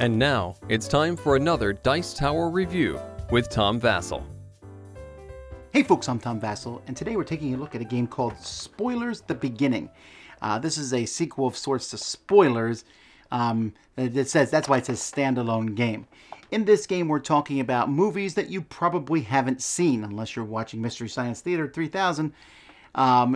And now, it's time for another Dice Tower review with Tom Vasel. Hey folks, I'm Tom Vasel, and today we're taking a look at a game called Spoilers: The Beginning. This is a sequel of sorts to Spoilers. That's why it says standalone game. In this game, we're talking about movies that you probably haven't seen, unless you're watching Mystery Science Theater 3000.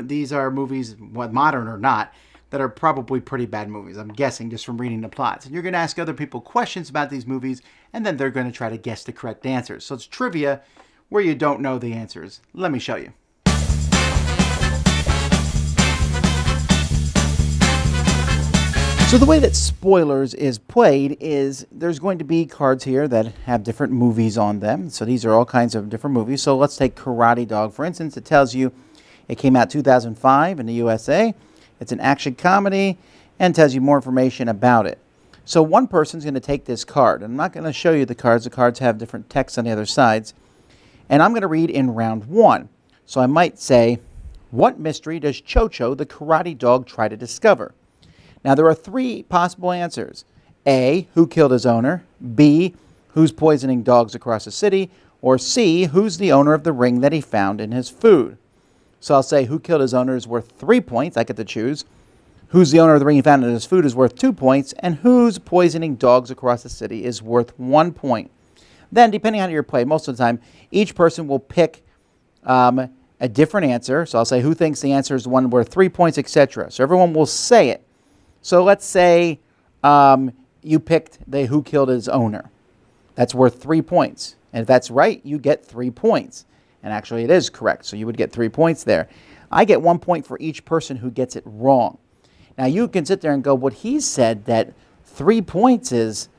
These are movies, modern or not, that are probably pretty bad movies, I'm guessing, just from reading the plots. And you're going to ask other people questions about these movies, and then they're going to try to guess the correct answers. So it's trivia where you don't know the answers. Let me show you. So the way that Spoilers is played is there's going to be cards here that have different movies on them. So these are all kinds of different movies. So let's take Karate Dog, for instance. It tells you it came out 2005 in the USA. It's an action comedy and tells you more information about it. So one person's going to take this card. I'm not going to show you the cards. The cards have different text on the other sides. And I'm going to read in round one. So I might say, what mystery does Cho-Cho, the karate dog, try to discover? Now there are three possible answers. A, who killed his owner? B, who's poisoning dogs across the city? Or C, who's the owner of the ring that he found in his food? So I'll say who killed his owner is worth 3 points. I get to choose. Who's the owner of the ring he found in his food is worth 2 points. And who's poisoning dogs across the city is worth 1 point. Then, depending on your play, most of the time, each person will pick a different answer. So I'll say who thinks the answer is the one worth 3 points, etc. So everyone will say it. So let's say you picked the who killed his owner. That's worth 3 points. And if that's right, you get 3 points. And actually it is correct, so you would get 3 points there. I get 1 point for each person who gets it wrong. Now you can sit there and go, what he said that 3 points is,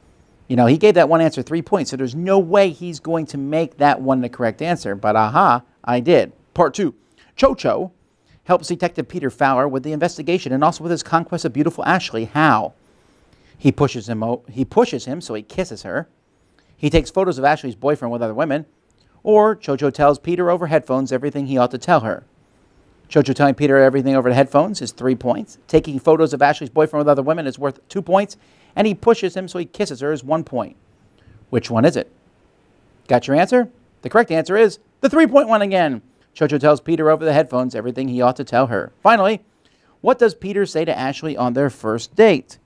he gave that one answer 3 points, so there's no way he's going to make that one the correct answer. But aha, I did. Part 2. Cho-Cho helps Detective Peter Fowler with the investigation and also with his conquest of beautiful Ashley. How? He pushes him, so he kisses her. He takes photos of Ashley's boyfriend with other women. Or Cho-Cho tells Peter over headphones everything he ought to tell her. Cho-Cho telling Peter everything over the headphones is 3 points. Taking photos of Ashley's boyfriend with other women is worth 2 points. And he pushes him so he kisses her is 1 point. Which one is it? Got your answer? The correct answer is the 3-point one again. Cho-Cho tells Peter over the headphones everything he ought to tell her. Finally, what does Peter say to Ashley on their first date?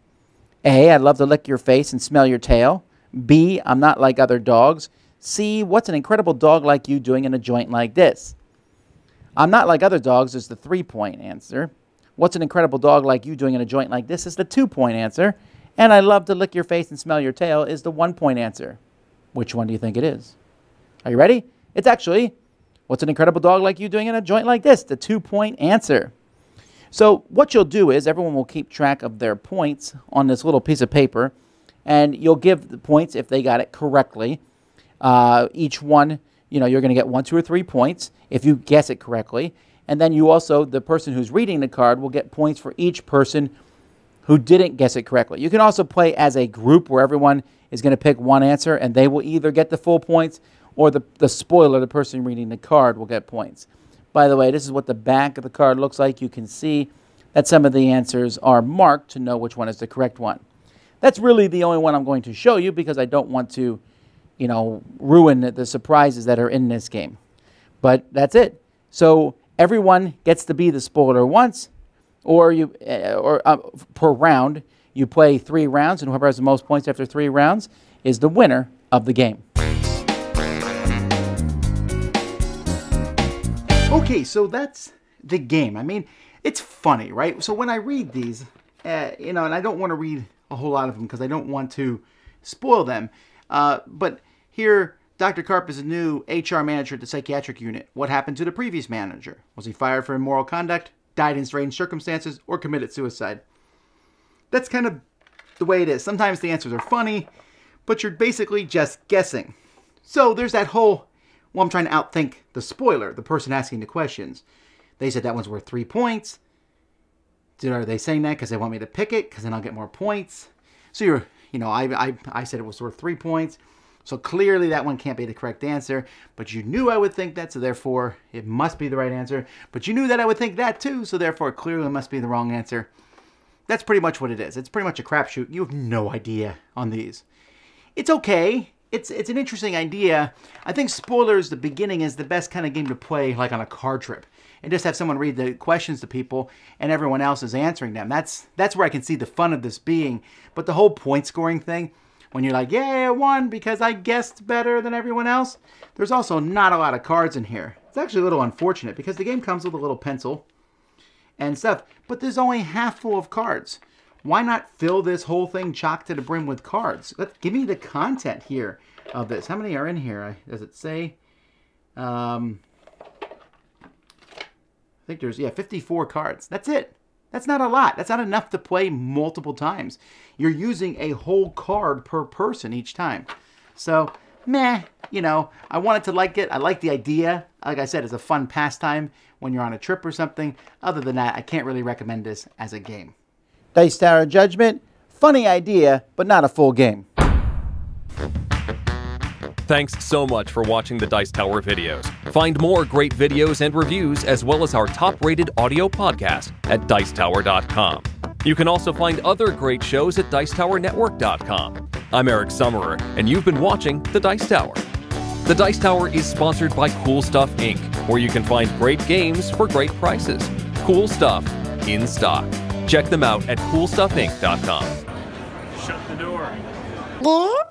A, I'd love to lick your face and smell your tail. B, I'm not like other dogs. C, what's an incredible dog like you doing in a joint like this? I'm not like other dogs is the 3-point answer. What's an incredible dog like you doing in a joint like this is the 2-point answer. And I love to lick your face and smell your tail is the 1-point answer. Which one do you think it is? Are you ready? It's actually, what's an incredible dog like you doing in a joint like this? The 2-point answer. So what you'll do is everyone will keep track of their points on this little piece of paper. And you'll give the points if they got it correctly. Each one, you're going to get 1, 2, or 3 points if you guess it correctly. And then you also, the person who's reading the card will get points for each person who didn't guess it correctly. You can also play as a group where everyone is going to pick one answer and they will either get the full points or the spoiler, the person reading the card, will get points. By the way, this is what the back of the card looks like. You can see that some of the answers are marked to know which one is the correct one. That's really the only one I'm going to show you because I don't want to ruin the surprises that are in this game. But that's it. So everyone gets to be the spoiler once, or per round. You play 3 rounds, and whoever has the most points after 3 rounds is the winner of the game. Okay, so that's the game. I mean, it's funny, right? So when I read these, and I don't want to read a whole lot of them because I don't want to spoil them. But here, Dr. Karp is a new HR manager at the psychiatric unit. What happened to the previous manager? Was he fired for immoral conduct, died in strange circumstances, or committed suicide? That's kind of the way it is. Sometimes the answers are funny, but you're basically just guessing. So there's that whole, I'm trying to outthink the spoiler, the person asking the questions. They said that one's worth 3 points. Are they saying that because they want me to pick it? Because then I'll get more points. So I said it was worth 3 points. So clearly that one can't be the correct answer. But you knew I would think that, so therefore it must be the right answer. But you knew that I would think that too, so therefore clearly it must be the wrong answer. That's pretty much what it is. It's pretty much a crapshoot. You have no idea on these. It's okay. It's an interesting idea. I think Spoilers, the beginning, is the best kind of game to play like on a car trip. And just have someone read the questions to people and everyone else is answering them. That's where I can see the fun of this being. But the whole point scoring thing, when you're like, yeah, I won because I guessed better than everyone else, there's also not a lot of cards in here. It's actually a little unfortunate because the game comes with a little pencil and stuff, but there's only half full of cards. Why not fill this whole thing chock to the brim with cards? Give me the content here of this. How many are in here? Does it say? I think there's, 54 cards. That's it. That's not a lot. That's not enough to play multiple times. You're using a whole card per person each time. So, meh, I wanted to like it. I like the idea. Like I said, it's a fun pastime when you're on a trip or something. Other than that, I can't really recommend this as a game. Dice Tower Judgment, funny idea, but not a full game. Thanks so much for watching the Dice Tower videos. Find more great videos and reviews as well as our top-rated audio podcast at Dicetower.com. You can also find other great shows at Dicetowernetwork.com. I'm Eric Summerer, and you've been watching The Dice Tower. The Dice Tower is sponsored by Cool Stuff Inc., where you can find great games for great prices. Cool stuff in stock. Check them out at CoolStuffInc.com. Shut the door. Yeah?